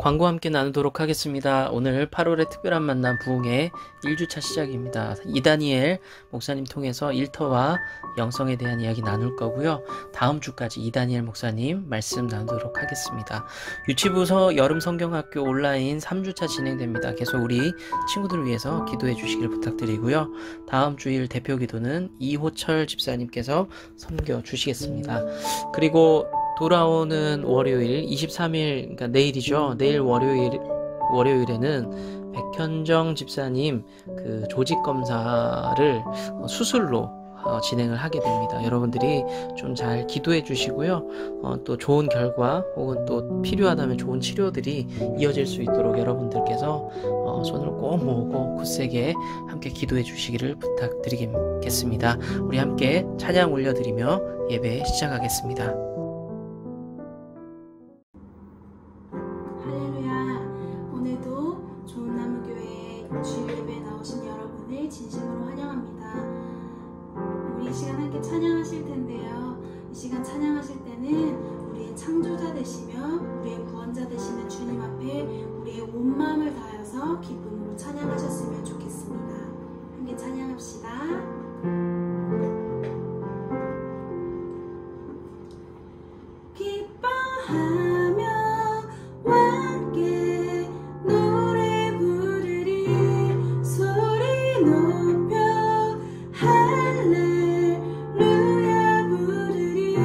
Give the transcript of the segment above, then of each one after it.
광고 함께 나누도록 하겠습니다. 오늘 8월의 특별한 만남 부흥회 1주차 시작입니다. 이다니엘 목사님 통해서 일터와 영성에 대한 이야기 나눌 거고요. 다음 주까지 이다니엘 목사님 말씀 나누도록 하겠습니다. 유치부서 여름 성경학교 온라인 3주차 진행됩니다. 계속 우리 친구들을 위해서 기도해 주시길 부탁드리고요. 다음 주일 대표 기도는 이호철 집사님께서 섬겨 주시겠습니다. 그리고 돌아오는 월요일 23일, 그러니까 내일이죠. 내일 월요일에는 백현정 집사님 그 조직 검사를 수술로 진행을 하게 됩니다. 여러분들이 좀 잘 기도해 주시고요. 또 좋은 결과 혹은 또 필요하다면 좋은 치료들이 이어질 수 있도록 여러분들께서 손을 꼭 모으고 굳세게 함께 기도해 주시기를 부탁드리겠습니다. 우리 함께 찬양 올려드리며 예배 시작하겠습니다. 주일 예배에 나오신 여러분을 진심으로 환영합니다. 우리 이 시간 함께 찬양하실 텐데요. 이 시간 찬양하실 때는 우리의 창조자 되시며 우리의 구원자 되시는 주님 앞에 우리의 온 마음을 다하여서 기쁨으로 찬양하셨으면 좋겠습니다. 함께 찬양합시다. 기뻐하며 함께 노래 부르리 소리 높여 할렐루야 부르리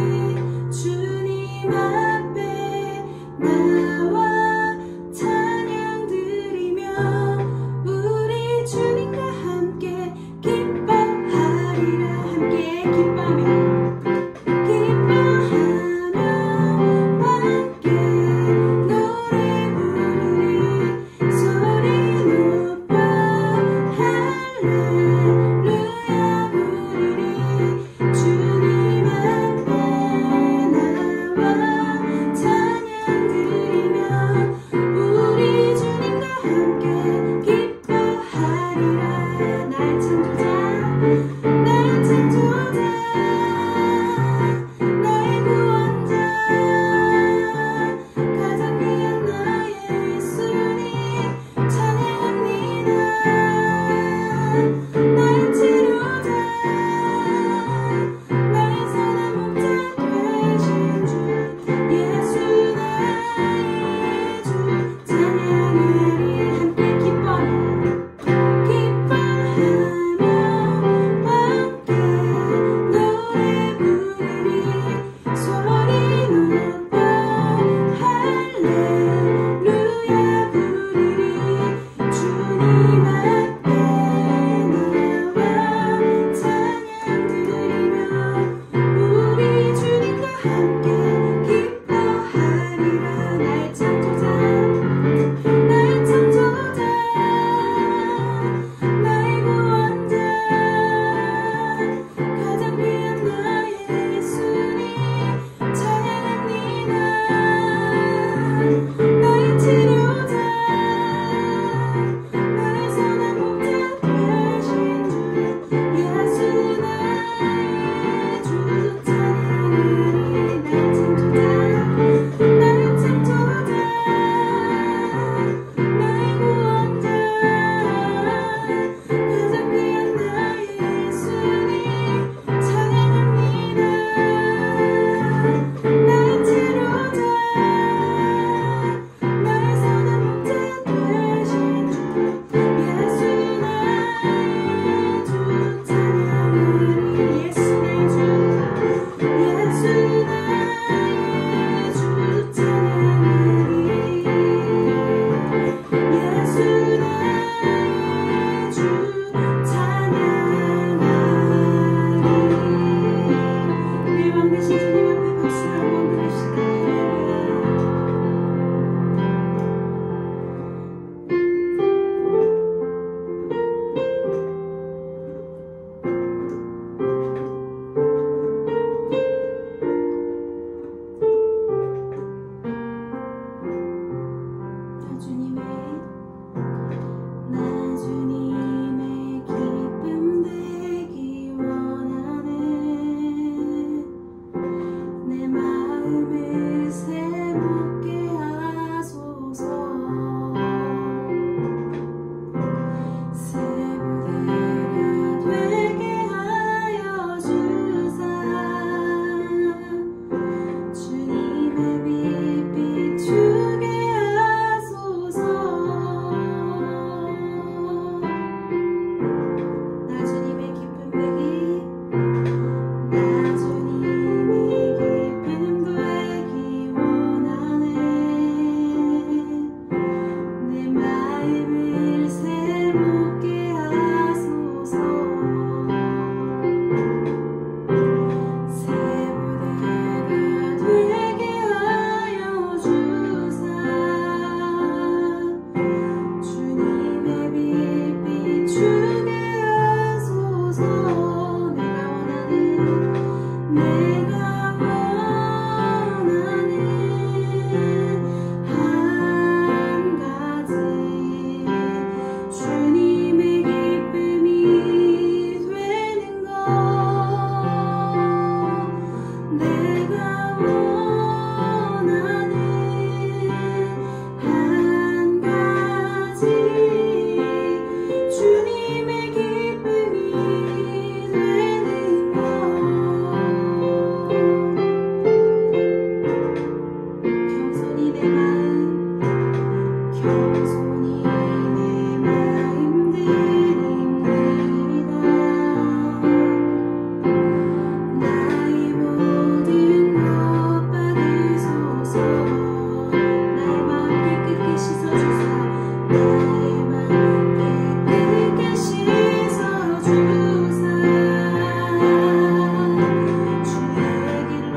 주님 앞에 나와 찬양 드리며 우리 주님과 함께 기뻐하리라. 함께 기뻐하며 기뻐하며 삶을 새롭게 하소서. 새 부대가 되게 하여 주사 주님의 빛 비추게 하소서. 내가 원하는 한 가지 주님의 기쁨이 되는 것. 내가 원하는 한 가지 주님의 기쁨이 되는 것. 겸손히 내 마음 드립니다. 나의 모든 것 받으소서. 나의 마음 깨끗게 씻어주사 나의 마음 깨끗게 씻어주사 주의 길로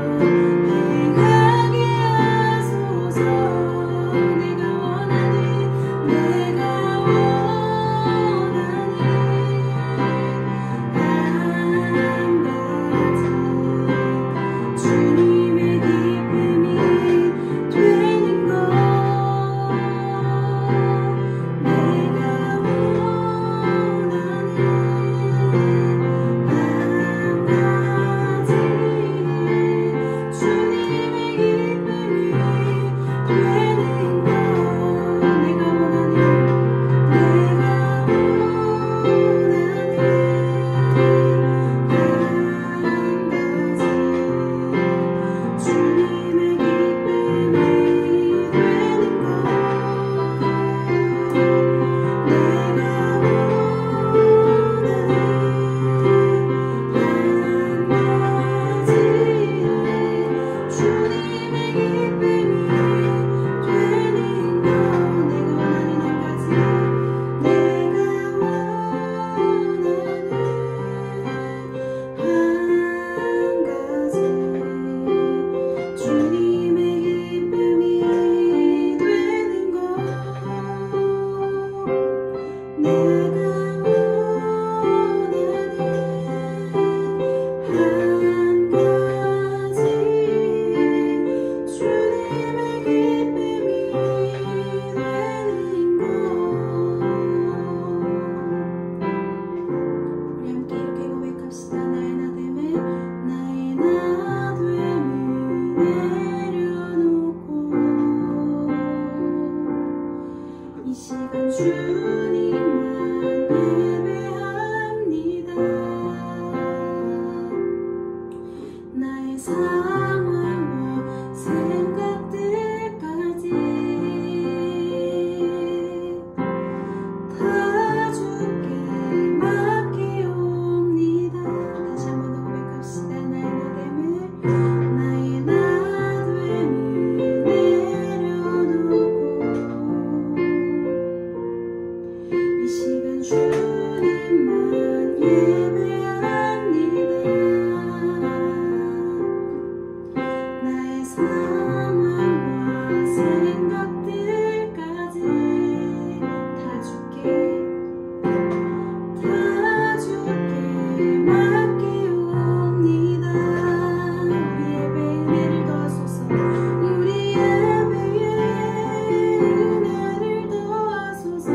행하게 하소서. 내가 원하는 한 가지 주님의 기쁨이 되는 것. 내가 원하는 한 가지 주님의 기쁨이 되는 것. 내가 원하는 한 가지 주님의 기쁨이 되는 것. 내가 우리 함께 이렇게 고백합시다. 나의 나됨을 내려놓고 이 시간 주님만 예배합니다. 나의 상황과 생각들까지 다 주께 맡기옵니다. 다시 한번 더 고백합시다. 나의 나됨을 내려놓고 이 시간 주님만 예배합니다. 나의 상황과 생각들까지 다 주께 맡기옵니다. 우리 예배의 은혜를 더하소서. 우리 예배의 은혜를 더하소서.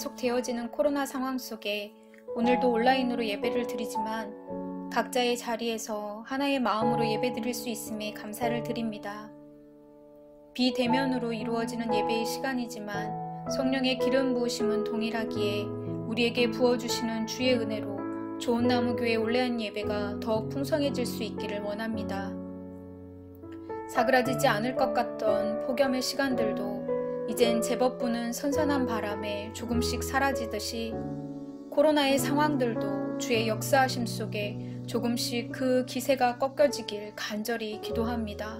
계속되어지는 코로나 상황 속에 오늘도 온라인으로 예배를 드리지만 각자의 자리에서 하나의 마음으로 예배드릴 수 있음에 감사를 드립니다. 비대면으로 이루어지는 예배의 시간이지만 성령의 기름 부으심은 동일하기에 우리에게 부어주시는 주의 은혜로 좋은 나무 교회 온라인 예배가 더욱 풍성해질 수 있기를 원합니다. 사그라지지 않을 것 같던 폭염의 시간들도 이젠 제법 부는 선선한 바람에 조금씩 사라지듯이 코로나의 상황들도 주의 역사하심 속에 조금씩 그 기세가 꺾여지길 간절히 기도합니다.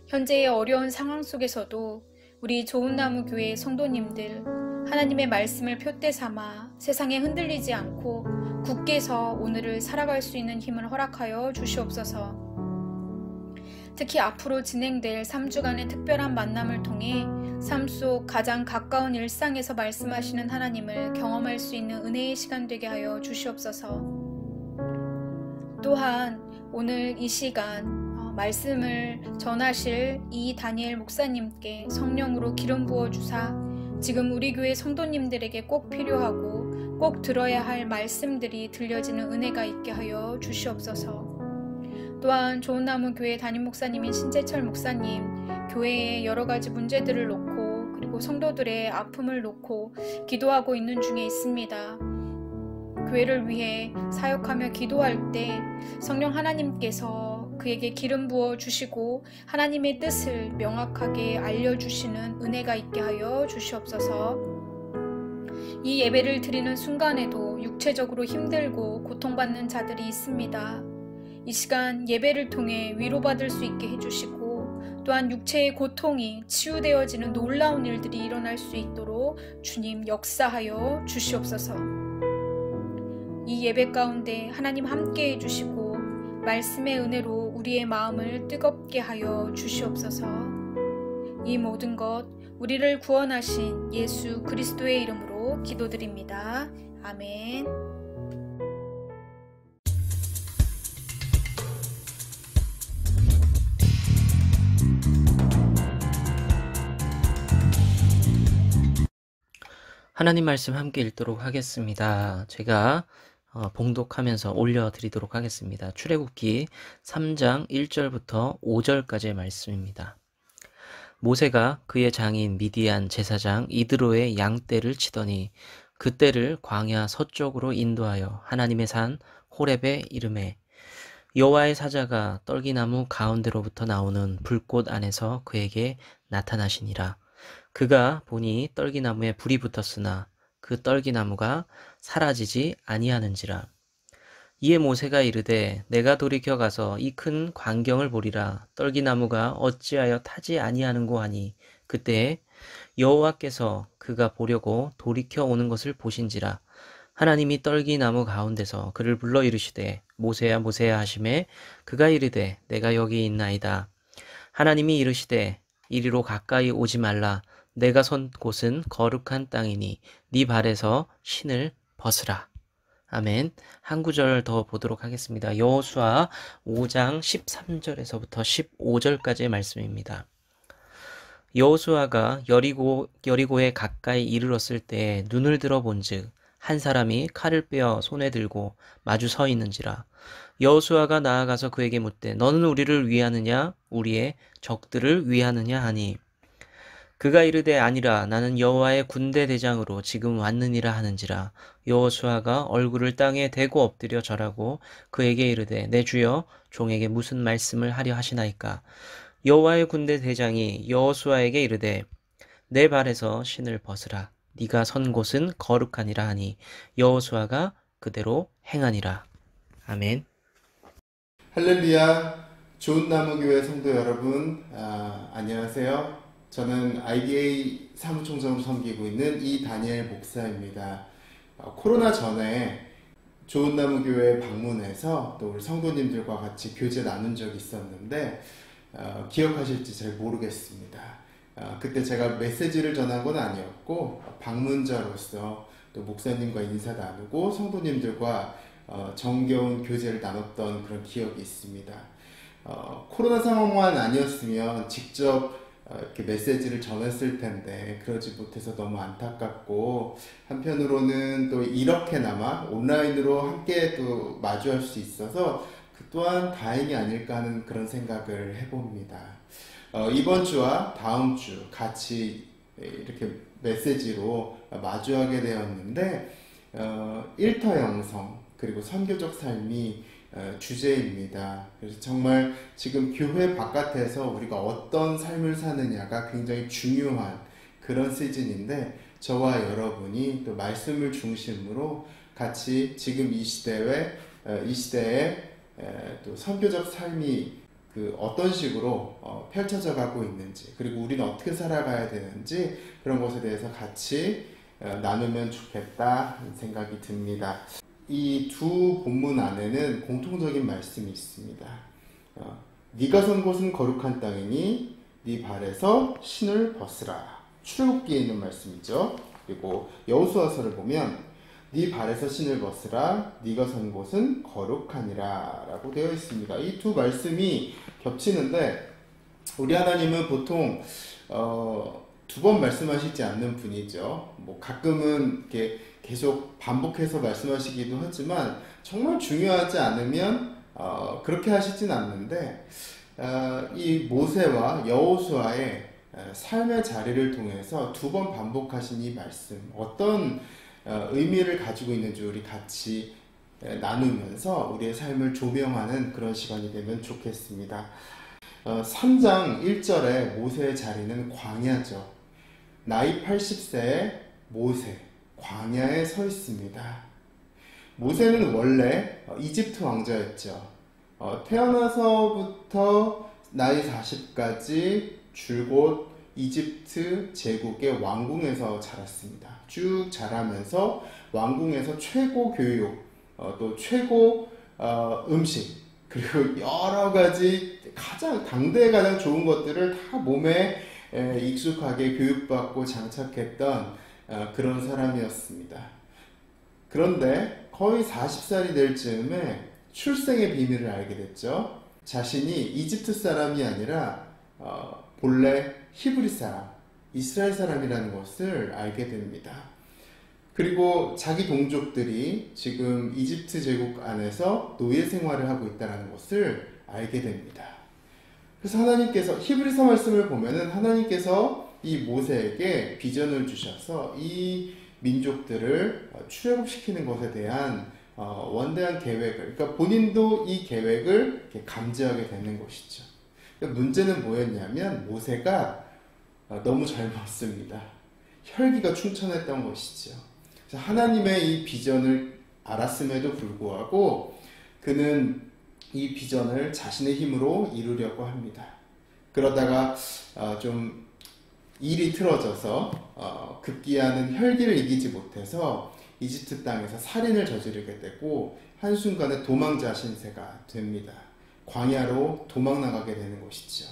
현재의 어려운 상황 속에서도 우리 좋은나무 교회 성도님들 하나님의 말씀을 표대 삼아 세상에 흔들리지 않고 굳게 서 오늘을 살아갈 수 있는 힘을 허락하여 주시옵소서. 특히 앞으로 진행될 3주간의 특별한 만남을 통해 삶 속 가장 가까운 일상에서 말씀하시는 하나님을 경험할 수 있는 은혜의 시간 되게 하여 주시옵소서. 또한 오늘 이 시간 말씀을 전하실 이 다니엘 목사님께 성령으로 기름 부어주사 지금 우리 교회 성도님들에게 꼭 필요하고 꼭 들어야 할 말씀들이 들려지는 은혜가 있게 하여 주시옵소서. 또한 좋은나무 교회 담임 목사님인 신재철 목사님, 교회의 여러 가지 문제들을 놓고 그리고 성도들의 아픔을 놓고 기도하고 있는 중에 있습니다. 교회를 위해 사역하며 기도할 때 성령 하나님께서 그에게 기름 부어 주시고 하나님의 뜻을 명확하게 알려주시는 은혜가 있게 하여 주시옵소서. 이 예배를 드리는 순간에도 육체적으로 힘들고 고통받는 자들이 있습니다. 이 시간 예배를 통해 위로받을 수 있게 해주시고 또한 육체의 고통이 치유되어지는 놀라운 일들이 일어날 수 있도록 주님 역사하여 주시옵소서. 이 예배 가운데 하나님 함께 해주시고 말씀의 은혜로 우리의 마음을 뜨겁게 하여 주시옵소서. 이 모든 것 우리를 구원하신 예수 그리스도의 이름으로 기도드립니다. 아멘. 하나님 말씀 함께 읽도록 하겠습니다. 제가 봉독하면서 올려드리도록 하겠습니다. 출애굽기 3장 1절부터 5절까지의 말씀입니다. 모세가 그의 장인 미디안 제사장 이드로의 양떼를 치더니 그 떼를 광야 서쪽으로 인도하여 하나님의 산 호렙에 이르매 여호와의 사자가 떨기나무 가운데로부터 나오는 불꽃 안에서 그에게 나타나시니라. 그가 보니 떨기나무에 불이 붙었으나 그 떨기나무가 사라지지 아니하는지라. 이에 모세가 이르되 내가 돌이켜 가서 이 큰 광경을 보리라. 떨기나무가 어찌하여 타지 아니하는고 하니 그때에 여호와께서 그가 보려고 돌이켜 오는 것을 보신지라. 하나님이 떨기나무 가운데서 그를 불러 이르시되 모세야 모세야 하시매 그가 이르되 내가 여기 있나이다. 하나님이 이르시되 이리로 가까이 오지 말라. 내가 선 곳은 거룩한 땅이니 네 발에서 신을 벗으라. 아멘. 한 구절 더 보도록 하겠습니다. 여호수아 5장 13절에서부터 15절까지의 말씀입니다. 여호수아가 여리고에 가까이 이르렀을 때 눈을 들어 본즉 한 사람이 칼을 빼어 손에 들고 마주 서 있는지라. 여호수아가 나아가서 그에게 묻되 너는 우리를 위하느냐 우리의 적들을 위하느냐 하니 그가 이르되 아니라 나는 여호와의 군대 대장으로 지금 왔느니라 하는지라. 여호수아가 얼굴을 땅에 대고 엎드려 절하고 그에게 이르되 내 주여 종에게 무슨 말씀을 하려 하시나이까. 여호와의 군대 대장이 여호수아에게 이르되 내 발에서 신을 벗으라. 네가 선 곳은 거룩하니라 하니 여호수아가 그대로 행하니라. 아멘. 할렐루야. 좋은나무교회 성도 여러분, 안녕하세요. 저는 IBA 사무총장으로 섬기고 있는 이 다니엘 목사입니다. 코로나 전에 좋은나무교회 방문해서 또 우리 성도님들과 같이 교제 나눈 적이 있었는데 기억하실지 잘 모르겠습니다. 그때 제가 메시지를 전한 건 아니었고 방문자로서 또 목사님과 인사 나누고 성도님들과 정겨운 교제를 나눴던 그런 기억이 있습니다. 코로나 상황만 아니었으면 직접 이렇게 메시지를 전했을 텐데 그러지 못해서 너무 안타깝고, 한편으로는 또 이렇게나마 온라인으로 함께 또 마주할 수 있어서 그 또한 다행이 아닐까 하는 그런 생각을 해봅니다. 이번 주와 다음 주 같이 이렇게 메시지로 마주하게 되었는데, 일터 영성 그리고 선교적 삶이 주제입니다. 그래서 정말 지금 교회 바깥에서 우리가 어떤 삶을 사느냐가 굉장히 중요한 그런 시즌인데, 저와 여러분이 또 말씀을 중심으로 같이 지금 이 시대에 또 선교적 삶이 어떤 식으로 펼쳐져 가고 있는지, 그리고 우리는 어떻게 살아가야 되는지, 그런 것에 대해서 같이 나누면 좋겠다 생각이 듭니다. 이 두 본문 안에는 공통적인 말씀이 있습니다. 네가 선 곳은 거룩한 땅이니 네 발에서 신을 벗으라. 출애굽기에 있는 말씀이죠. 그리고 여호수아서를 보면 네 발에서 신을 벗으라. 네가 선 곳은 거룩하니라 라고 되어 있습니다. 이 두 말씀이 겹치는데, 우리 하나님은 보통 두 번 말씀하시지 않는 분이죠. 뭐 가끔은 이렇게 계속 반복해서 말씀하시기도 하지만, 정말 중요하지 않으면 그렇게 하시진 않는데, 이 모세와 여호수아의 삶의 자리를 통해서 두 번 반복하신 이 말씀, 어떤 의미를 가지고 있는지 우리 같이 나누면서 우리의 삶을 조명하는 그런 시간이 되면 좋겠습니다. 3장 1절에 모세의 자리는 광야죠. 나이 80세의 모세, 광야에 서 있습니다. 모세는 원래 이집트 왕자였죠. 태어나서부터 나이 40까지 줄곧 이집트 제국의 왕궁에서 자랐습니다. 쭉 자라면서 왕궁에서 최고 교육, 또 최고 음식, 그리고 여러 가지 당대에 가장 좋은 것들을 다 몸에 익숙하게 교육받고 장착했던 그런 사람이었습니다. 그런데 거의 40살이 될 즈음에 출생의 비밀을 알게 됐죠. 자신이 이집트 사람이 아니라 본래 히브리 사람, 이스라엘 사람이라는 것을 알게 됩니다. 그리고 자기 동족들이 지금 이집트 제국 안에서 노예 생활을 하고 있다는 것을 알게 됩니다. 그래서 하나님께서 히브리서 말씀을 보면은 하나님께서 이 모세에게 비전을 주셔서 이 민족들을 출애굽시키는 것에 대한 원대한 계획을, 그러니까 본인도 이 계획을 이렇게 감지하게 되는 것이죠. 문제는 뭐였냐면 모세가 너무 젊었습니다. 혈기가 충천했던 것이죠. 그래서 하나님의 이 비전을 알았음에도 불구하고 그는 이 비전을 자신의 힘으로 이루려고 합니다. 그러다가 좀 일이 틀어져서 급기야는 혈기를 이기지 못해서 이집트 땅에서 살인을 저지르게 되고 한순간에 도망자 신세가 됩니다. 광야로 도망 나가게 되는 것이죠.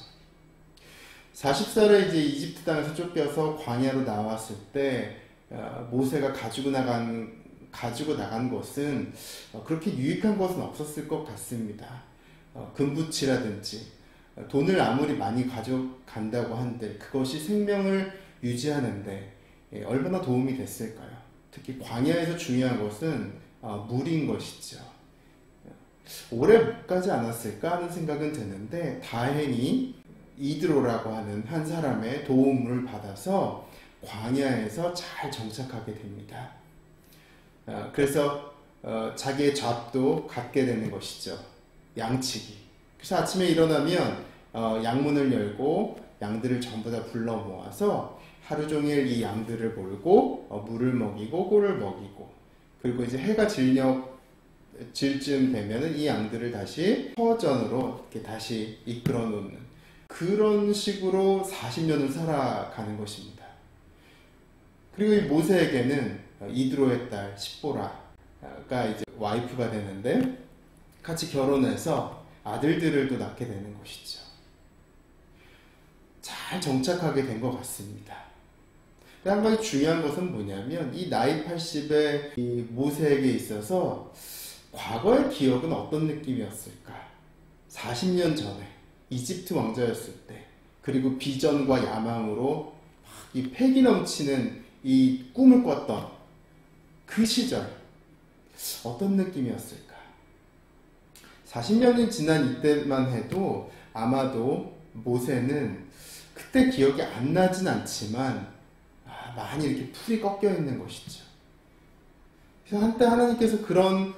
40살에 이제 이집트 땅에서 쫓겨서 광야로 나왔을 때 모세가 가지고 나간 것은 그렇게 유익한 것은 없었을 것 같습니다. 금붙이라든지 돈을 아무리 많이 가져간다고 한들 그것이 생명을 유지하는데 얼마나 도움이 됐을까요? 특히 광야에서 중요한 것은 물인 것이죠. 오래 못 가지 않았을까 하는 생각은 드는데, 다행히 이드로라고 하는 한 사람의 도움을 받아서 광야에서 잘 정착하게 됩니다. 그래서 자기의 잡도 갖게 되는 것이죠. 양치기. 그래서 아침에 일어나면 양문을 열고 양들을 전부 다 불러 모아서 하루 종일 이 양들을 몰고 물을 먹이고 꿀을 먹이고, 그리고 이제 해가 질 쯤 되면은 이 양들을 다시 터전으로 이렇게 다시 이끌어 놓는 그런 식으로 40년을 살아가는 것입니다. 그리고 이 모세에게는 이드로의 딸 십보라가 이제 와이프가 되는데, 같이 결혼해서 아들들을 또 낳게 되는 것이죠. 잘 정착하게 된 것 같습니다. 한 가지 중요한 것은 뭐냐면, 이 나이 80의 이 모세에게 있어서 과거의 기억은 어떤 느낌이었을까? 40년 전에 이집트 왕자였을 때 그리고 비전과 야망으로 이 패기 넘치는 이 꿈을 꿨던 그 시절 어떤 느낌이었을까? 40년이 지난 이때만 해도 아마도 모세는 그때 기억이 안 나진 않지만 많이 이렇게 풀이 꺾여 있는 것이죠. 그래서 한때 하나님께서 그런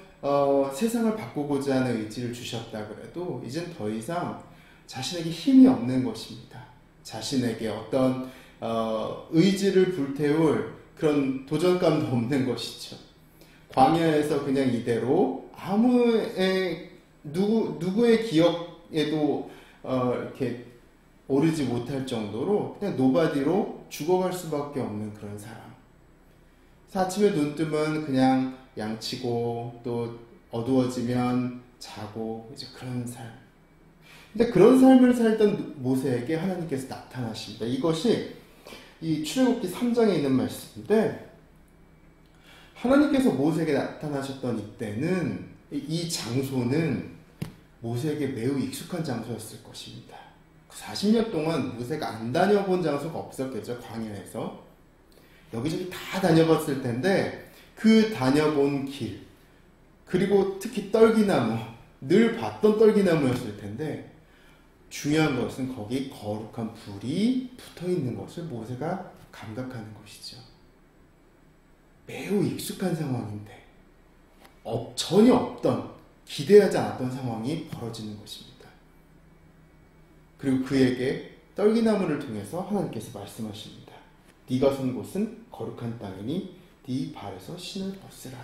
세상을 바꾸고자 하는 의지를 주셨다 그래도 이젠 더 이상 자신에게 힘이 없는 것입니다. 자신에게 어떤 의지를 불태울 그런 도전감도 없는 것이죠. 광야에서 그냥 이대로 누구의 기억에도 이렇게 오르지 못할 정도로 그냥 노바디로 죽어갈 수밖에 없는 그런 사람. 아침에 눈 뜨면 그냥 양치고 또 어두워지면 자고 이제 그런 삶. 근데 그런 삶을 살던 모세에게 하나님께서 나타나십니다. 이것이 이 출애굽기 3장에 있는 말씀인데 하나님께서 모세에게 나타나셨던 이때는 이 장소는 모세에게 매우 익숙한 장소였을 것입니다. 40년 동안 모세가 안 다녀본 장소가 없었겠죠. 광야에서 여기저기 다 다녀봤을 텐데 그 다녀본 길 그리고 특히 떨기나무 늘 봤던 떨기나무였을 텐데 중요한 것은 거기 거룩한 불이 붙어있는 것을 모세가 감각하는 것이죠. 매우 익숙한 상황인데 전혀 없던 기대하지 않았던 상황이 벌어지는 것입니다. 그리고 그에게 떨기나무를 통해서 하나님께서 말씀하십니다. 네가 선 곳은 거룩한 땅이니 네 발에서 신을 벗으라.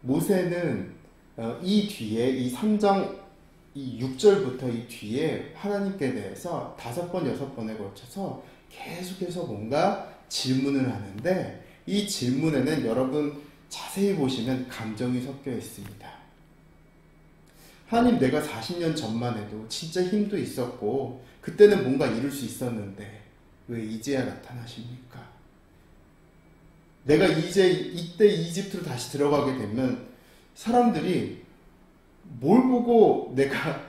모세는 이 뒤에 이 3장 이 6절부터 이 뒤에 하나님께 대해서 5번, 6번에 걸쳐서 계속해서 뭔가 질문을 하는데 이 질문에는 여러분 자세히 보시면 감정이 섞여 있습니다. 하나님, 내가 40년 전만 해도 진짜 힘도 있었고 그때는 뭔가 이룰 수 있었는데 왜 이제야 나타나십니까? 내가 이때 이집트로 다시 들어가게 되면 사람들이 뭘 보고 내가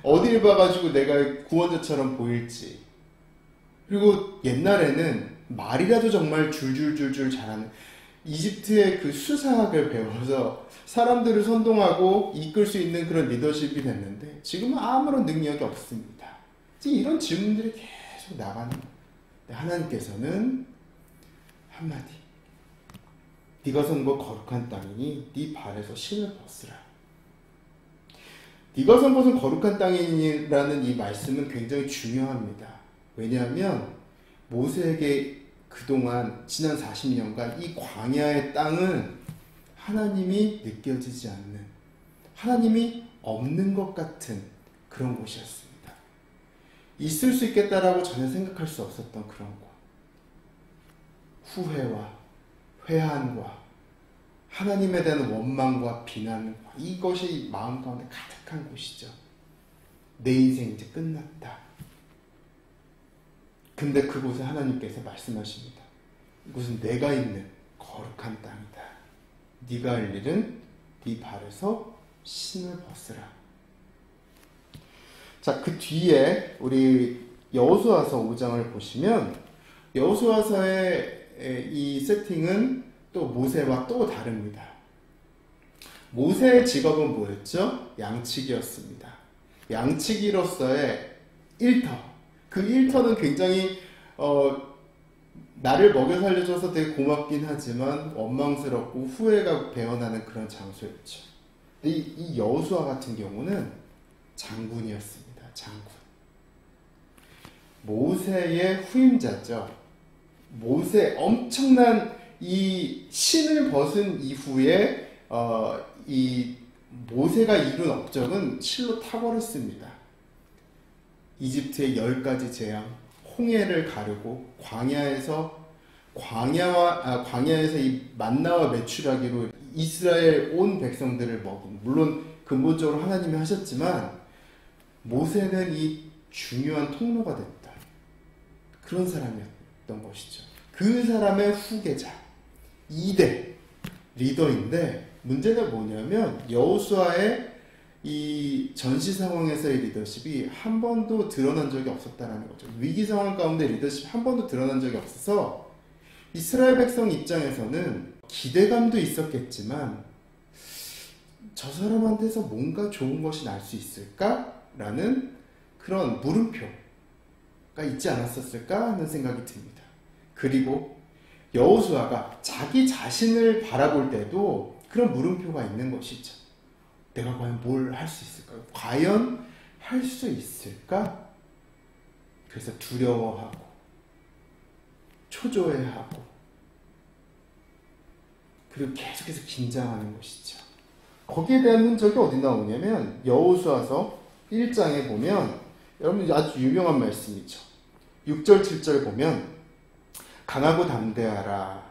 어딜 봐가지고 내가 구원자처럼 보일지, 그리고 옛날에는 말이라도 정말 줄줄줄줄 잘하는 이집트의 그 수사학을 배워서 사람들을 선동하고 이끌 수 있는 그런 리더십이 됐는데 지금은 아무런 능력이 없습니다. 이런 질문들이 계속 나가는 거예요. 하나님께서는 한마디, 네가 선 곳 거룩한 땅이니 네 발에서 신을 벗으라. 네가 선 곳은 거룩한 땅이라는 이 말씀은 굉장히 중요합니다. 왜냐하면 모세에게 그동안 지난 40년간 이 광야의 땅은 하나님이 느껴지지 않는, 하나님이 없는 것 같은 그런 곳이었습니다. 있을 수 있겠다라고 전혀 생각할 수 없었던 그런 곳. 후회와 회한과 하나님에 대한 원망과 비난과 이것이 마음 가운데 가득한 곳이죠. 내 인생 이제 끝났다. 근데 그곳에 하나님께서 말씀하십니다. 이곳은 내가 있는 거룩한 땅이다. 네가 할 일은 네 발에서 신을 벗으라. 자, 그 뒤에 우리 여호수아서 5장을 보시면 여호수아서의 이 세팅은 또 모세와 또 다릅니다. 모세의 직업은 뭐였죠? 양치기였습니다. 양치기로서의 일터. 그 일터는 굉장히 나를 먹여 살려줘서 되게 고맙긴 하지만 원망스럽고 후회가 배어나는 그런 장소였죠. 이 여호수아 같은 경우는 장군이었습니다. 장군. 모세의 후임자죠. 모세 엄청난 이 신을 벗은 이후에 이 모세가 이룬 업적은 실로 탁월했습니다. 이집트의 10가지 재앙, 홍해를 가르고 광야에서 이 만나와 메추라기로 이스라엘 온 백성들을 먹인, 물론 근본적으로 하나님이 하셨지만 모세는 이 중요한 통로가 됐다. 그런 사람이었던 것이죠. 그 사람의 후계자 2대 리더인데 문제가 뭐냐면 여호수아의 이 전시 상황에서의 리더십이 한 번도 드러난 적이 없었다는 거죠. 위기 상황 가운데 리더십이 한 번도 드러난 적이 없어서 이스라엘 백성 입장에서는 기대감도 있었겠지만 저 사람한테서 뭔가 좋은 것이 날 수 있을까라는 그런 물음표가 있지 않았었을까 하는 생각이 듭니다. 그리고 여호수아가 자기 자신을 바라볼 때도 그런 물음표가 있는 것이죠. 내가 과연 뭘 할 수 있을까? 과연 할 수 있을까? 그래서 두려워하고 초조해하고 그리고 계속해서 긴장하는 것이죠. 거기에 대한 흔적이 어디 나오냐면 여호수아서 1장에 보면 여러분 아주 유명한 말씀이죠. 6절 7절 보면 강하고 담대하라.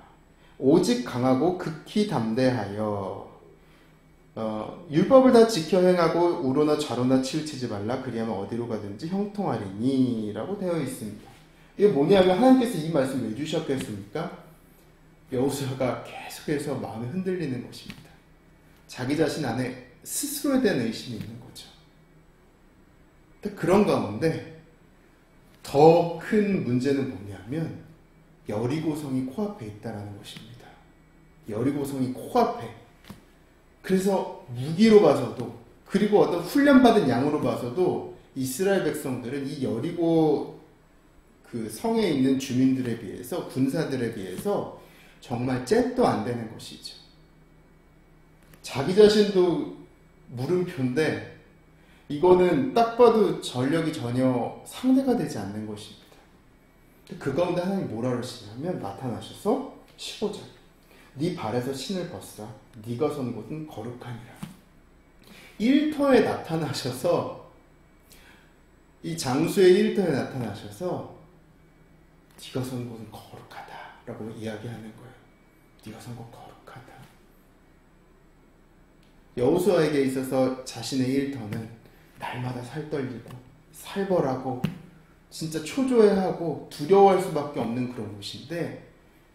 오직 강하고 극히 담대하여 율법을 다 지켜 행하고 우로나 좌로나 치우치지 말라. 그리하면 어디로 가든지 형통하리니 라고 되어 있습니다. 이게 뭐냐면 하나님께서 이 말씀 왜 주셨겠습니까? 여호수아가 계속해서 마음이 흔들리는 것입니다. 자기 자신 안에 스스로에 대한 의심이 있는 거죠. 그런 가운데 더 큰 문제는 뭐냐면 여리고성이 코앞에 있다는 것입니다. 여리고성이 코앞에. 그래서 무기로 봐서도 그리고 어떤 훈련받은 양으로 봐서도 이스라엘 백성들은 이 여리고 그 성에 있는 주민들에 비해서 군사들에 비해서 정말 잽도 안 되는 것이죠. 자기 자신도 물음표인데 이거는 딱 봐도 전력이 전혀 상대가 되지 않는 것입니다. 그 가운데 하나님이 뭐라 그러시냐면 나타나셔서 15절 네 발에서 신을 벗으라. 네가 선 곳은 거룩하니라. 일터에 나타나셔서 이 장수의 일터에 나타나셔서 네가 선 곳은 거룩하다 라고 이야기하는 거예요. 네가 선 곳 거룩하다. 여호수아에게 있어서 자신의 일터는 날마다 살떨리고 살벌하고 진짜 초조해하고 두려워할 수밖에 없는 그런 곳인데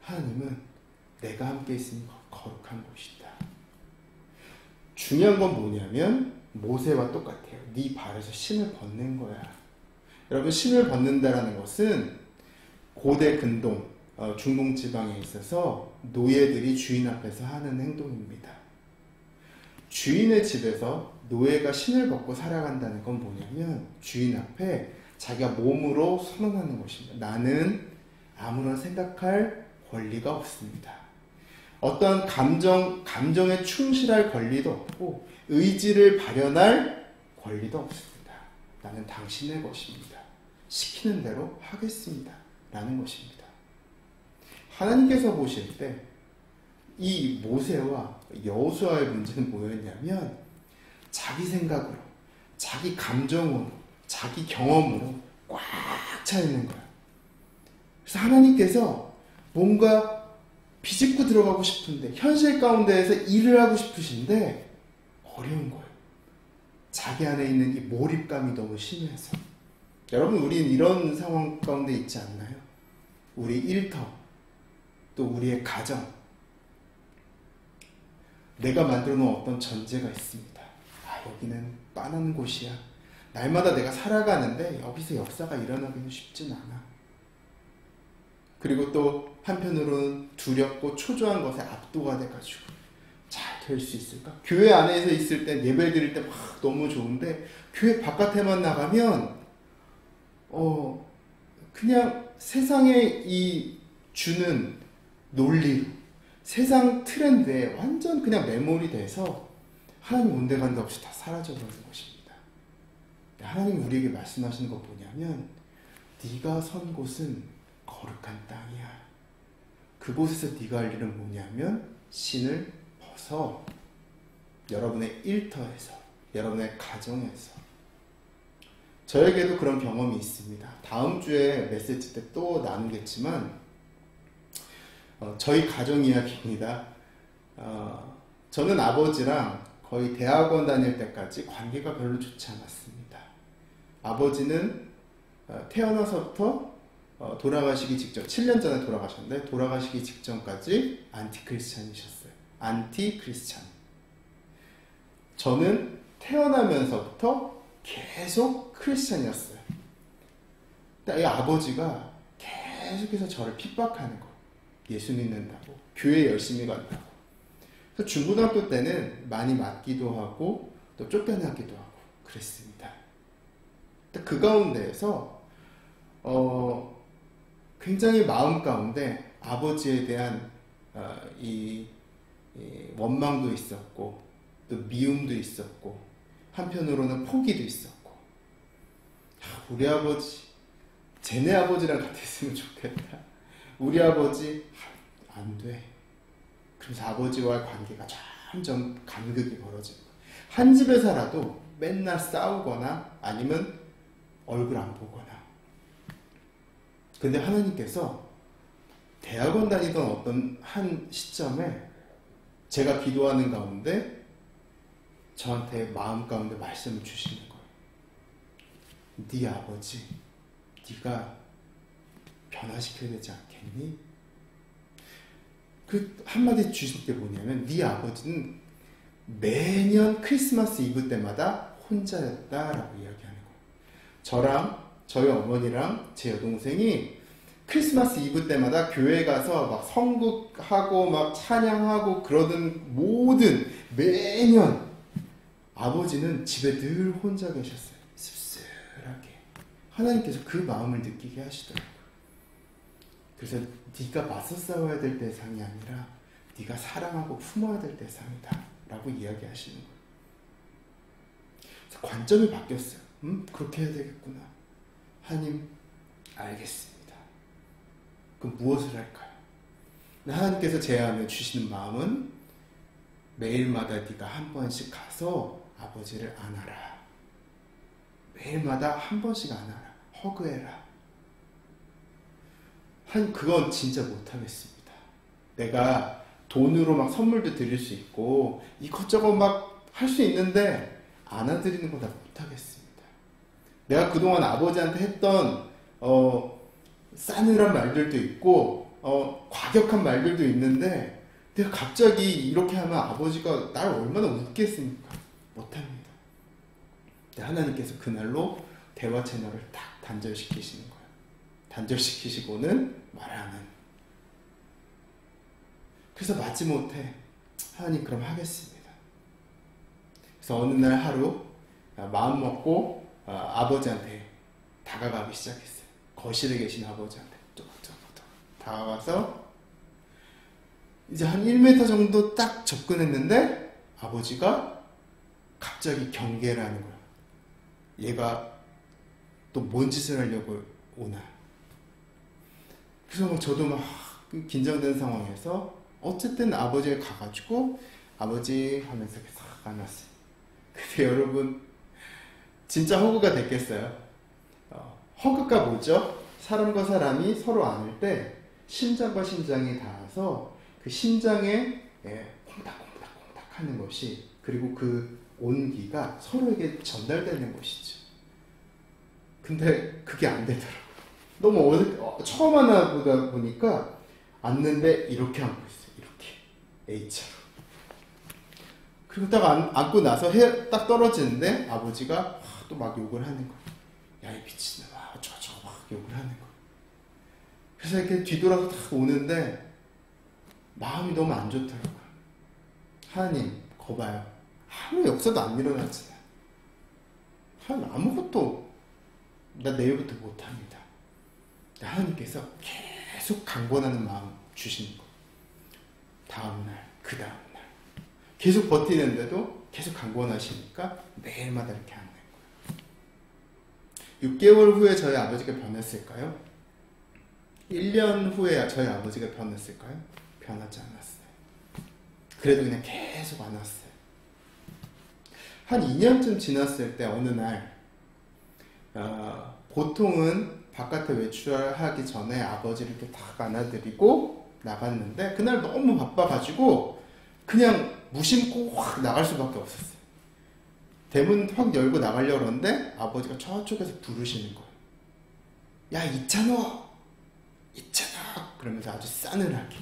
하나님은 내가 함께 있으니 거룩한 곳이다. 중요한 건 뭐냐면 모세와 똑같아요. 네 발에서 신을 벗는 거야. 여러분 신을 벗는다라는 것은 고대 근동 중동 지방에 있어서 노예들이 주인 앞에서 하는 행동입니다. 주인의 집에서 노예가 신을 벗고 살아간다는 건 뭐냐면 주인 앞에 자기가 몸으로 선언하는 것입니다. 나는 아무런 생각할 권리가 없습니다. 어떤 감정에 충실할 권리도 없고 의지를 발현할 권리도 없습니다. 나는 당신의 것입니다. 시키는 대로 하겠습니다. 라는 것입니다. 하나님께서 보실 때 이 모세와 여호수아의 문제는 뭐였냐면 자기 생각으로, 자기 감정으로, 자기 경험으로 꽉 차 있는 거예요. 그래서 하나님께서 뭔가 비집고 들어가고 싶은데 현실 가운데에서 일을 하고 싶으신데 어려운 거예요. 자기 안에 있는 이 몰입감이 너무 심해서. 여러분 우리는 이런 상황 가운데 있지 않나요? 우리 일터, 또 우리의 가정, 내가 만들어 놓은 어떤 전제가 있습니다. 여기는 빤한 곳이야. 날마다 내가 살아가는데 여기서 역사가 일어나기는 쉽진 않아. 그리고 또 한편으로는 두렵고 초조한 것에 압도가 돼가지고 잘 될 수 있을까? 교회 안에서 있을 때 예배 드릴 때 막 너무 좋은데 교회 바깥에만 나가면 그냥 세상에 이 주는 논리로 세상 트렌드에 완전 그냥 매몰이 돼서 하나님 온데간데 없이 다 사라져버리는 것입니다. 하나님 우리에게 말씀하시는 거 뭐냐면 네가 선 곳은 거룩한 땅이야. 그곳에서 네가 할 일은 뭐냐면 신을 벗어 여러분의 일터에서, 여러분의 가정에서. 저에게도 그런 경험이 있습니다. 다음 주에 메시지 때 또 나누겠지만 저희 가정 이야기입니다. 저는 아버지랑 거의 대학원 다닐 때까지 관계가 별로 좋지 않았습니다. 아버지는 태어나서부터 돌아가시기 직전, 7년 전에 돌아가셨는데 돌아가시기 직전까지 안티 크리스찬이셨어요. 안티 크리스찬. 저는 태어나면서부터 계속 크리스찬이었어요. 근데 이 아버지가 계속해서 저를 핍박하는 거. 예수 믿는다고, 교회 열심히 간다고. 그래서 중고등학교 때는 많이 맞기도 하고 또 쫓겨나기도 하고 그랬습니다. 그 가운데에서 굉장히 마음 가운데 아버지에 대한 이 원망도 있었고 또 미움도 있었고 한편으로는 포기도 있었고, 우리 아버지 쟤네 아버지랑 같았으면 좋겠다. 우리 아버지 안 돼. 그래서 아버지와의 관계가 점점 간극이 벌어지고, 한 집에 살아도 맨날 싸우거나 아니면 얼굴 안 보거나. 근데 하나님께서 대학원 다니던 어떤 한 시점에 제가 기도하는 가운데 저한테 마음 가운데 말씀을 주시는 거예요. 네 아버지, 네가 변화시켜야 되지 않겠니? 그 한마디 주신 게 뭐냐면, 네 아버지는 매년 크리스마스 이브 때마다 혼자였다라고 이야기하는 거예요. 저랑 저희 어머니랑 제 여동생이 크리스마스 이브 때마다 교회 가서 막 성국하고 막 찬양하고 그러던 모든 매년 아버지는 집에 늘 혼자 계셨어요. 씁쓸하게. 하나님께서 그 마음을 느끼게 하시더라고요. 그래서 네가 맞서 싸워야 될 대상이 아니라 네가 사랑하고 품어야 될 대상이다 라고 이야기하시는 거예요. 그래서 관점이 바뀌었어요. 그렇게 해야 되겠구나. 하나님, 알겠습니다. 그럼 무엇을 할까요? 하나님께서 제 안에 주시는 마음은 매일마다 네가 한 번씩 가서 아버지를 안아라. 매일마다 한 번씩 안아라. 허그해라. 그건 진짜 못하겠습니다. 내가 돈으로 막 선물도 드릴 수 있고 이것저것 막 할 수 있는데 안아드리는 거 다 못하겠습니다. 내가 그동안 아버지한테 했던 싸늘한 말들도 있고 과격한 말들도 있는데 내가 갑자기 이렇게 하면 아버지가 날 얼마나 웃겠습니까? 못합니다. 하나님께서 그날로 대화 채널을 딱 단절시키시는 거예요. 단절시키시고는 말하는. 그래서 마지못해 하나님 그럼 하겠습니다. 그래서 어느 날 하루 마음 먹고 아버지한테 다가가기 시작했어요. 거실에 계신 아버지한테 뚝뚝뚝 다가가서 이제 한 1m 정도 딱 접근했는데 아버지가 갑자기 경계를 하는 거예요. 얘가 또 뭔 짓을 하려고 오나. 그래서 저도 막 긴장된 상황에서 어쨌든 아버지가 가가지고 아버지 하면서 싹 안았어요. 근데 여러분 진짜 허그가 됐겠어요? 허그가 뭐죠? 사람과 사람이 서로 안을 때 심장과 심장이 닿아서 그 심장에 콩닥콩닥콩닥 하는 것이, 그리고 그 온기가 서로에게 전달되는 것이죠. 근데 그게 안 되더라고요. 너무 처음 안아보다 보니까 앉는데 이렇게 앉고 있어요. 이렇게 H자로. 그리고 딱 앉고 나서 딱 떨어지는데 아버지가 또 막 욕을 하는 거예요. 야, 이 미친놈아, 저거 막 욕을 하는 거예요. 그래서 이렇게 뒤돌아서 딱 오는데 마음이 너무 안 좋더라고요. 하나님, 거봐요. 아무 역사도 안 일어났잖아요. 하나님 아무것도 나 내일부터 못합니다. 하나님께서 계속 강권하는 마음 주시는 거예요. 다음날, 그 다음날 계속 버티는데도 계속 강권하시니까 매일마다 이렇게 하는 거예요. 6개월 후에 저희 아버지가 변했을까요? 1년 후에 저희 아버지가 변했을까요? 변하지 않았어요. 그래도 그냥 계속 안았어요. 한 2년쯤 지났을 때 어느 날 보통은 바깥에 외출하기 전에 아버지를 이렇게 딱 안아드리고 나갔는데 그날 너무 바빠가지고 그냥 무심코 확 나갈 수밖에 없었어요. 대문 확 열고 나가려고 그러는데 아버지가 저쪽에서 부르시는 거예요. 야, 이찬호! 이찬호! 그러면서 아주 싸늘하게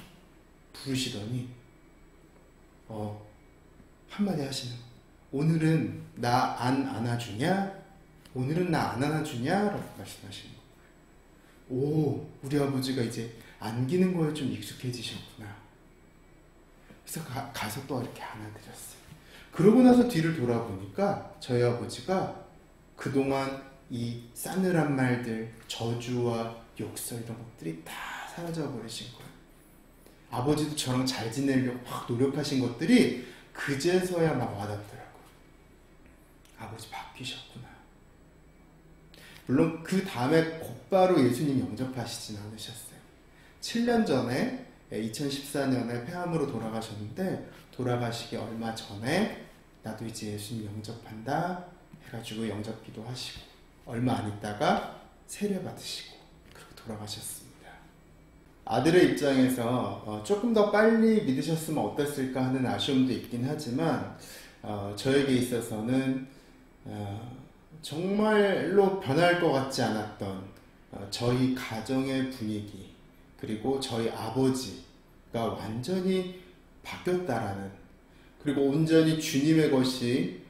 부르시더니 한마디 하시는 거예요. 오늘은 나 안 안아주냐? 오늘은 나 안 안아주냐? 라고 말씀하시는 거예요. 오, 우리 아버지가 이제 안기는 거에 좀 익숙해지셨구나. 그래서 가서 또 이렇게 안아드렸어요. 그러고 나서 뒤를 돌아보니까 저희 아버지가 그동안 이 싸늘한 말들, 저주와 욕설 이런 것들이 다 사라져 버리신 거예요. 아버지도 저랑 잘 지내려고 막 노력하신 것들이 그제서야 막 와닿더라고요. 아버지 바뀌셨구나. 물론 그 다음에 곧바로 예수님 영접하시진 않으셨어요. 7년 전에 2014년에 폐암으로 돌아가셨는데 돌아가시기 얼마 전에 나도 이제 예수님 영접한다 해가지고 영접기도 하시고 얼마 안 있다가 세례 받으시고 그렇게 돌아가셨습니다. 아들의 입장에서 조금 더 빨리 믿으셨으면 어땠을까 하는 아쉬움도 있긴 하지만 저에게 있어서는 정말로 변할 것 같지 않았던 저희 가정의 분위기 그리고 저희 아버지가 완전히 바뀌었다라는 그리고 온전히 주님의 것이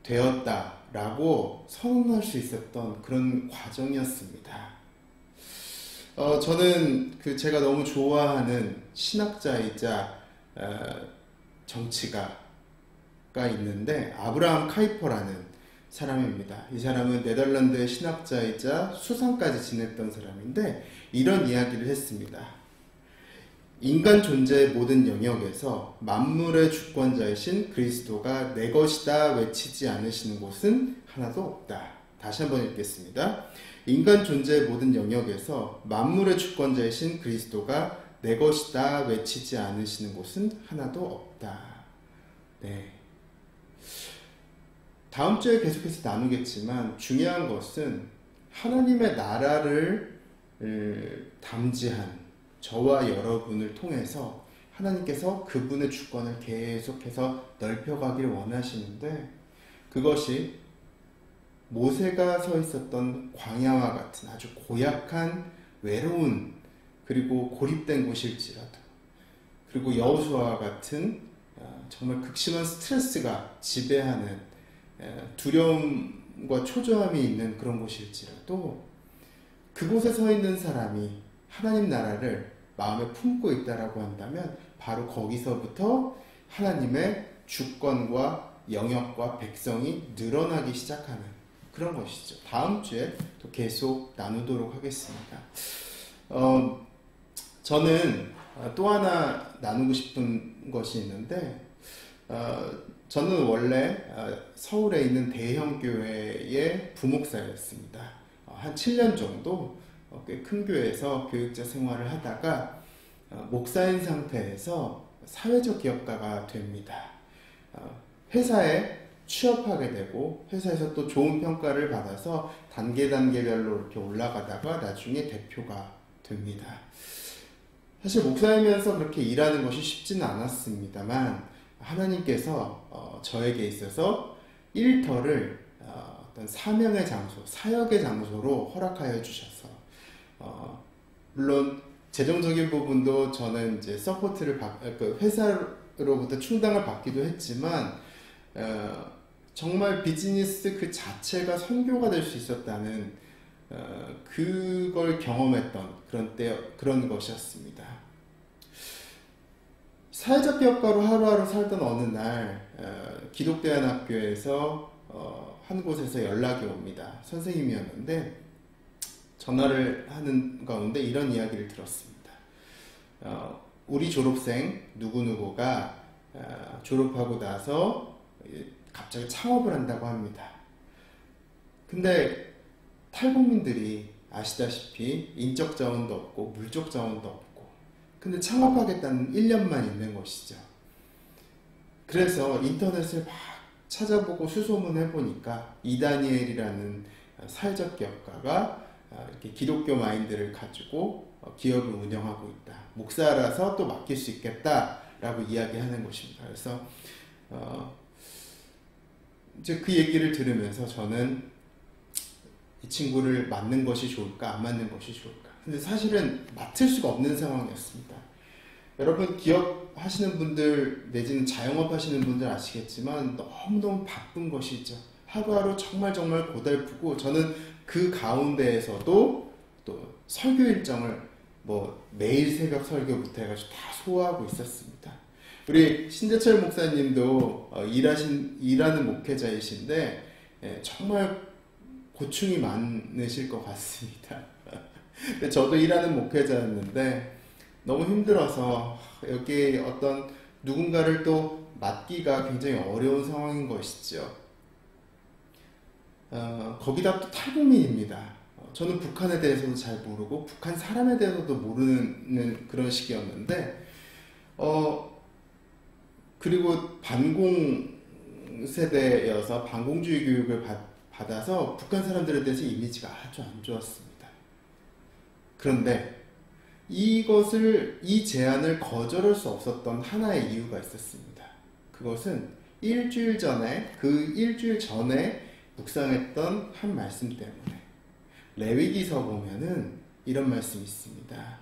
되었다라고 선언할 수 있었던 그런 과정이었습니다. 저는 제가 너무 좋아하는 신학자이자 정치가가 있는데 아브라함 카이퍼라는 사람입니다. 이 사람은 네덜란드의 신학자이자 수상까지 지냈던 사람인데 이런 이야기를 했습니다. 인간 존재의 모든 영역에서 만물의 주권자이신 그리스도가 내 것이다 외치지 않으시는 곳은 하나도 없다. 다시 한번 읽겠습니다. 인간 존재의 모든 영역에서 만물의 주권자이신 그리스도가 내 것이다 외치지 않으시는 곳은 하나도 없다. 네. 다음 주에 계속해서 나누겠지만 중요한 것은 하나님의 나라를 담지한 저와 여러분을 통해서 하나님께서 그분의 주권을 계속해서 넓혀가기를 원하시는데 그것이 모세가 서 있었던 광야와 같은 아주 고약한 외로운 그리고 고립된 곳일지라도 그리고 여호수아와 같은 정말 극심한 스트레스가 지배하는 두려움과 초조함이 있는 그런 곳일지라도 그곳에 서 있는 사람이 하나님 나라를 마음에 품고 있다라고 한다면 바로 거기서부터 하나님의 주권과 영역과 백성이 늘어나기 시작하는 그런 것이죠. 다음 주에 또 계속 나누도록 하겠습니다. 저는 또 하나 나누고 싶은 것이 있는데 저는 원래 서울에 있는 대형 교회의 부목사였습니다. 한 7년 정도 꽤 큰 교회에서 교육자 생활을 하다가 목사인 상태에서 사회적 기업가가 됩니다. 회사에 취업하게 되고 회사에서 또 좋은 평가를 받아서 단계별로 이렇게 올라가다가 나중에 대표가 됩니다. 사실 목사이면서 그렇게 일하는 것이 쉽지는 않았습니다만 하나님께서 저에게 있어서 일터를 어떤 사명의 장소, 사역의 장소로 허락하여 주셔서 물론 재정적인 부분도 저는 이제 서포트를 회사로부터 충당을 받기도 했지만 정말 비즈니스 그 자체가 선교가 될 수 있었다는 그걸 경험했던 그런 것이었습니다. 사회적 기업가로 하루하루 살던 어느 날 기독대안학교에서 한 곳에서 연락이 옵니다. 선생님이었는데 전화를 하는 가운데 이런 이야기를 들었습니다. 우리 졸업생 누구누구가 졸업하고 나서 갑자기 창업을 한다고 합니다. 근데 탈북민들이 아시다시피 인적 자원도 없고 물적 자원도 없고 근데 창업하겠다는 1년만 있는 것이죠. 그래서 인터넷을 막 찾아보고 수소문해 보니까 이다니엘이라는 사회적 기업가가 이렇게 기독교 마인드를 가지고 기업을 운영하고 있다. 목사라서 또 맡길 수 있겠다라고 이야기하는 것입니다. 그래서 이제 그 얘기를 들으면서 저는 이 친구를 맡는 것이 좋을까 안 맡는 것이 좋을까. 근데 사실은 맡을 수가 없는 상황이었습니다. 여러분 기업하시는 분들 내지는 자영업 하시는 분들 아시겠지만 너무너무 바쁜 것이죠. 하루하루 정말 고달프고, 저는 그 가운데에서도 또 설교 일정을 매일 새벽 설교부터 해가지고 다 소화하고 있었습니다. 우리 신재철 목사님도 일하는 목회자이신데 정말 고충이 많으실 것 같습니다. 저도 일하는 목회자였는데 너무 힘들어서 여기 어떤 누군가를 또 맡기가 굉장히 어려운 상황인 것이죠. 거기다 또 탈북민입니다. 저는 북한에 대해서도 잘 모르고 북한 사람에 대해서도 모르는 그런 시기였는데, 그리고 반공 세대여서 반공주의 교육을 받아서 북한 사람들에 대해서 이미지가 아주 안 좋았습니다. 그런데 이 제안을 거절할 수 없었던 하나의 이유가 있었습니다. 그것은 일주일 전에 묵상했던 한 말씀 때문에. 레위기서 보면은 이런 말씀이 있습니다.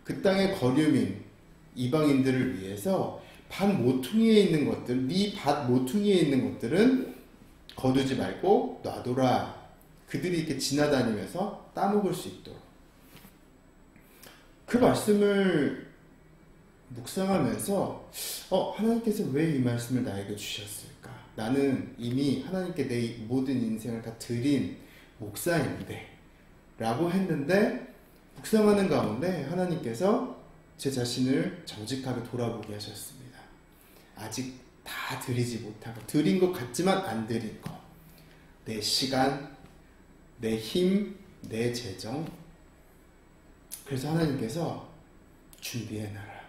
그 땅의 거류민 이방인들을 위해서 밭 모퉁이에 있는 것들, 네 밭 모퉁이에 있는 것들은 거두지 말고 놔둬라. 그들이 이렇게 지나다니면서 따먹을 수 있도록. 그 말씀을 묵상하면서 하나님께서 왜 이 말씀을 나에게 주셨을까? 나는 이미 하나님께 내 모든 인생을 다 드린 목사인데 라고 했는데, 묵상하는 가운데 하나님께서 제 자신을 정직하게 돌아보게 하셨습니다. 아직 다 드리지 못하고, 드린 것 같지만 안 드린 것, 내 시간, 내 힘, 내 재정. 그래서 하나님께서 준비해놔라,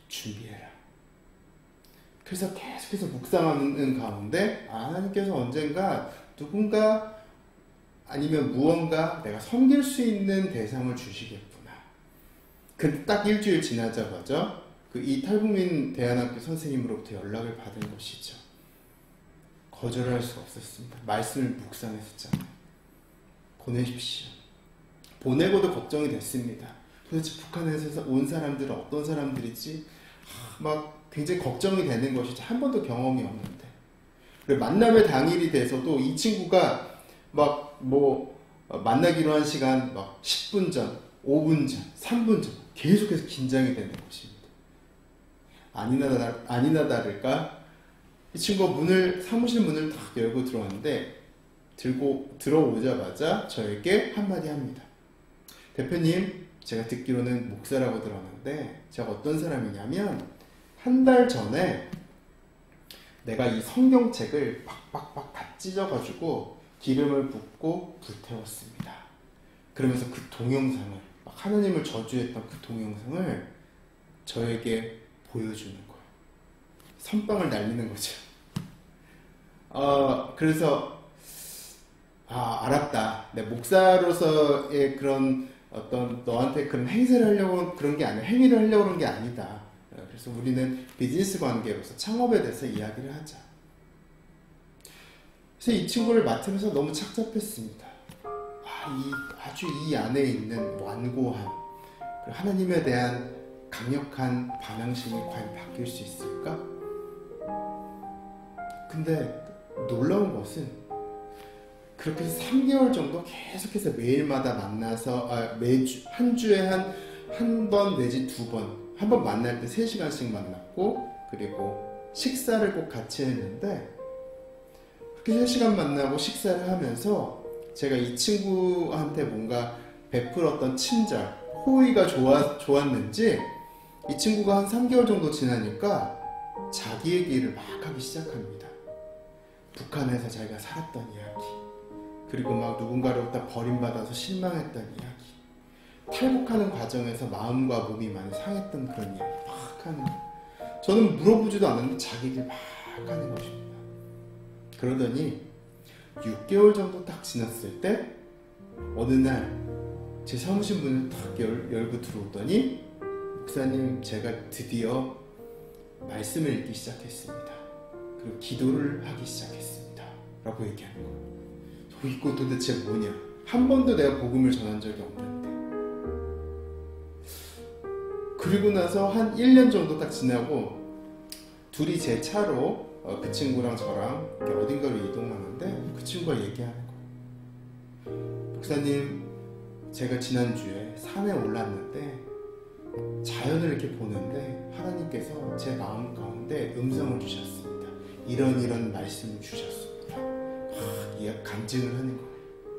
준비해라. 그래서 계속해서 묵상하는 가운데 하나님께서 언젠가 누군가 아니면 무언가 내가 섬길 수 있는 대상을 주시겠구나. 그 딱 일주일 지나자마자 이 탈북민 대안학교 선생님으로부터 연락을 받은 것이죠. 거절할 수가 없었습니다. 말씀을 묵상했었잖아요. 보내십시오. 보내고도 걱정이 됐습니다. 도대체 북한에서 온 사람들은 어떤 사람들이지? 막 굉장히 걱정이 되는 것이죠. 한 번도 경험이 없는데. 그리고 만남의 당일이 돼서도 이 친구가 만나기로 한 시간 10분 전, 5분 전, 3분 전 계속해서 긴장이 되는 것입니다. 아니나 다를까 이 친구가 사무실 문을 딱 열고 들어왔는데, 들어오자마자 저에게 한마디 합니다. 대표님, 제가 듣기로는 목사라고 들었는데 제가 어떤 사람이냐면 한 달 전에 내가 이 성경책을 팍팍팍 다 찢어가지고 기름을 붓고 불태웠습니다. 그러면서 그 동영상을, 하나님을 저주했던 그 동영상을 저에게 보여주는 거예요. 선빵을 날리는 거죠. 그래서 알았다. 내 목사로서의 그런 어떤 너한테 그런 행세를 하려고 그런 게 아니야. 행위를 하려고 그런 게 아니다. 그래서 우리는 비즈니스 관계로서 창업에 대해서 이야기를 하자. 그래서 이 친구를 맡으면서 너무 착잡했습니다. 아주 이 안에 있는 완고함, 하나님에 대한 강력한 반항심이 과연 바뀔 수 있을까? 근데 놀라운 것은 그렇게 해서 3개월 정도 계속해서 매일마다 만나서 한 주에 한 번 내지 2번, 한 번 만날 때 3시간씩 만났고, 그리고 식사를 꼭 같이 했는데, 그렇게 3시간 만나고 식사를 하면서 제가 이 친구한테 뭔가 베풀었던 친절, 호의가 좋았는지 이 친구가 한 3개월 정도 지나니까 자기 얘기를 막 하기 시작합니다. 북한에서 자기가 살았던 이야기, 그리고 누군가로부터 버림받아서 실망했던 이야기, 탈북하는 과정에서 마음과 몸이 많이 상했던 그런 이야기 막 하는 거예요. 저는 물어보지도 않았는데 자기 얘기를 막 하는 것입니다. 그러더니 6개월 정도 딱 지났을 때 어느 날 제 사무실 문을 딱 열고 들어오더니, 목사님, 제가 드디어 말씀을 읽기 시작했습니다. 그리고 기도를 하기 시작했습니다. 라고 얘기하는 거예요. 이거 도대체 뭐냐? 한 번도 내가 복음을 전한 적이 없는데. 그리고 나서 한 1년 정도 딱 지나고 둘이 제 차로 그 친구랑 저랑 이렇게 어딘가로 이동하는데 그 친구가 얘기하는 거예요. 목사님, 제가 지난주에 산에 올랐는데 자연을 이렇게 보는데 하나님께서 제 마음 가운데 음성을 주셨습니다. 이런 말씀을 주셨습니다. 간증을 하는 거예요.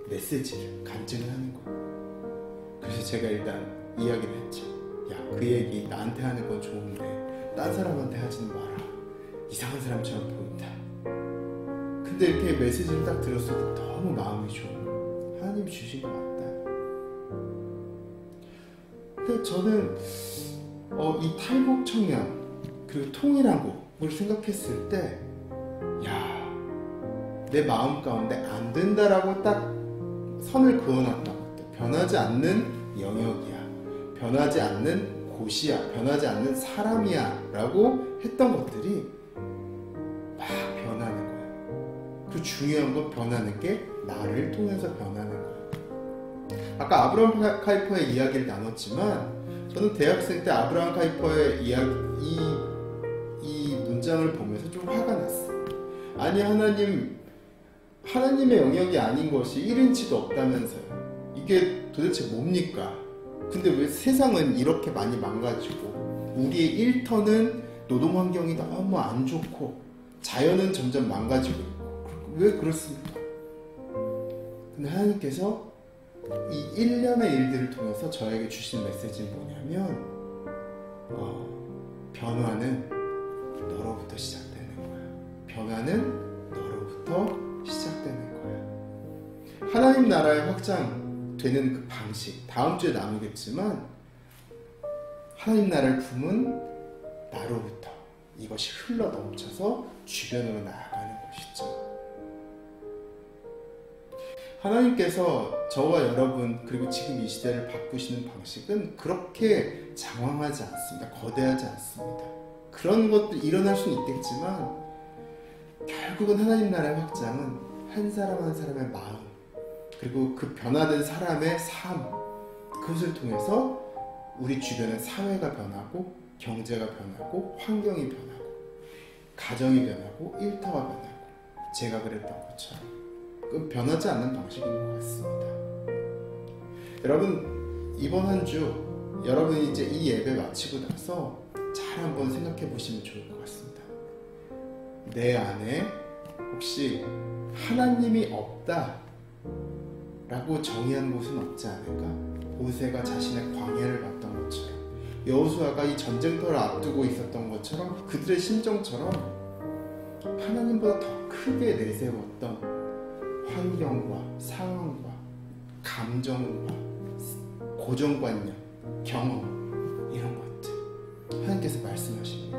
메시지를 간증을 하는 거예요. 그래서 제가 일단 이야기를 했죠. 야, 그 얘기 나한테 하는 건 좋은데 딴 사람한테 하지는 마라. 이상한 사람처럼 보인다. 근데 이렇게 메시지를 딱 들었을 때 너무 마음이 좋은, 하나님이 주신 것 같다. 근데 저는 이 탈북 청년 그리고 통일한국을 생각했을 때, 야, 내 마음 가운데 안 된다라고 딱 선을 그어놨던 것들, 변하지 않는 영역이야, 변하지 않는 곳이야, 변하지 않는 사람이야 라고 했던 것들이 막 변하는 거예요. 그 중요한 건 변하는 게 나를 통해서 변하는 거예요. 아까 아브라함 카이퍼의 이야기를 나눴지만 저는 대학생 때 아브라함 카이퍼의 이야기, 이 문장을 보면서 좀 화가 났어요. 아니, 하나님의 영역이 아닌 것이 1인치도 없다면서요. 이게 도대체 뭡니까? 근데 왜 세상은 이렇게 많이 망가지고 우리의 1터는 노동 환경이 너무 안 좋고 자연은 점점 망가지고 있고, 왜 그렇습니까? 근데 하나님께서 이 1년의 일들을 통해서 저에게 주신 메시지는 뭐냐면 변화는 너로부터 시작되는 거야. 변화는 너로부터 시작되는 거야. 하나님 나라의 확장되는 그 방식, 다음 주에 나누겠지만, 하나님 나라를 품은 나로부터 이것이 흘러 넘쳐서 주변으로 나아가는 것이죠. 하나님께서 저와 여러분 그리고 지금 이 시대를 바꾸시는 방식은 그렇게 장황하지 않습니다. 거대하지 않습니다. 그런 것도 일어날 수는 있겠지만 결국은 하나님 나라의 확장은 한 사람 한 사람의 마음, 그리고 그 변화된 사람의 삶, 그것을 통해서 우리 주변의 사회가 변하고 경제가 변하고 환경이 변하고 가정이 변하고 일터가 변하고, 제가 그랬던 것처럼 그 변하지 않는 방식인 것 같습니다. 여러분, 이번 한 주 여러분이 이제 이 예배 마치고 나서 잘 한번 생각해 보시면 좋을 것 같습니다. 내 안에 혹시 하나님이 없다 라고 정의한 곳은 없지 않을까? 모세가 자신의 광야를 봤던 것처럼, 여호수아가 이 전쟁터를 앞두고 있었던 것처럼, 그들의 심정처럼 하나님보다 더 크게 내세웠던 환경과 상황과 감정과 고정관념, 경험, 이런 것들 하나님께서 말씀하십니다.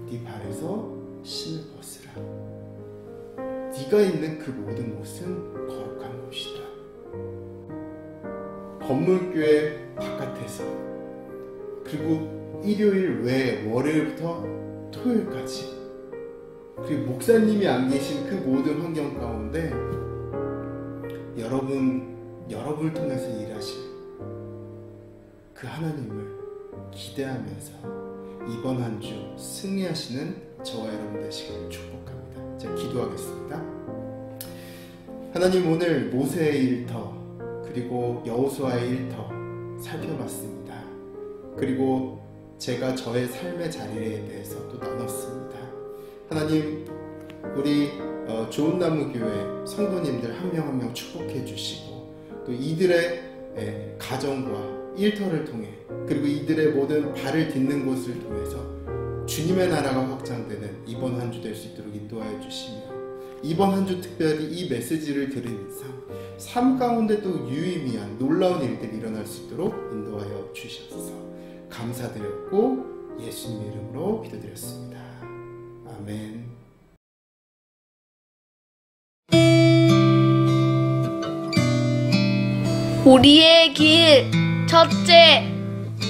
네 발에서 신을 벗으라. 네가 있는 그 모든 곳은 거룩한 곳이다. 건물교회 바깥에서, 그리고 일요일 외에 월요일부터 토요일까지, 그리고 목사님이 안 계신 그 모든 환경 가운데 여러분을 통해서 일하실 그 하나님을 기대하면서 이번 한 주 승리하시는 저와 여러분 되시기를 축복합니다. 제가 기도하겠습니다. 하나님, 오늘 모세의 일터 그리고 여호수아의 일터 살펴봤습니다. 그리고 제가 저의 삶의 자리에 대해서 또 나눴습니다. 하나님, 우리 좋은나무교회 성도님들 한 명 한 명 축복해 주시고, 또 이들의 가정과 일터를 통해, 그리고 이들의 모든 발을 딛는 곳을 통해서 주님의 나라가 확장되는 이번 한 주 될 수 있도록 인도하여 주시며, 이번 한 주 특별히 이 메시지를 들은 이상 삶 가운데 또 유의미한 놀라운 일들이 일어날 수 있도록 인도하여 주시옵소서. 감사드렸고 예수님 이름으로 기도드렸습니다. 아멘. 우리의 길 첫째,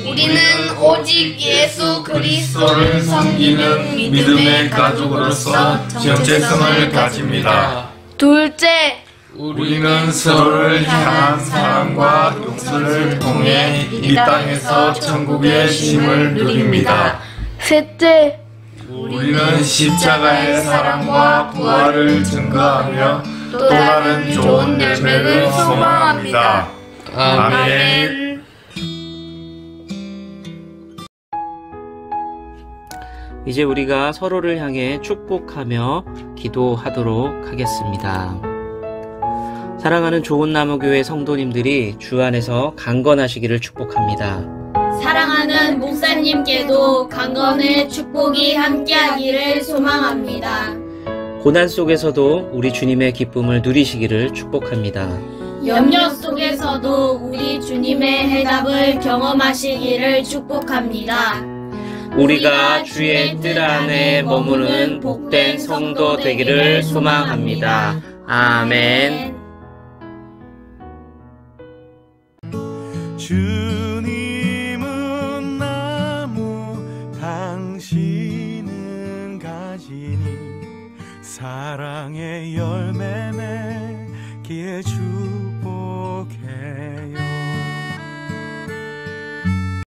우리는 오직 예수 그리스도를 섬기는 믿음의 가족으로서 정체성을 가집니다. 둘째, 우리는 서로를 향한 사랑과 용서를 통해 이 땅에서 천국의 쉼을 누립니다. 셋째, 우리는 십자가의 사랑과 부활을 증거하며 또 다른 좋은 열매를 소망합니다. 아멘. 이제 우리가 서로를 향해 축복하며 기도하도록 하겠습니다. 사랑하는 좋은나무교회 성도님들이 주 안에서 강건하시기를 축복합니다. 사랑하는 목사님께도 강건의 축복이 함께하기를 소망합니다. 고난 속에서도 우리 주님의 기쁨을 누리시기를 축복합니다. 염려 속에서도 우리 주님의 해답을 경험하시기를 축복합니다. 우리가 주의 뜰 안에 머무는 복된 성도 되기를 소망합니다. 아멘. 주님은 나무, 당신은 가지니 사랑의 열매 맺기에 주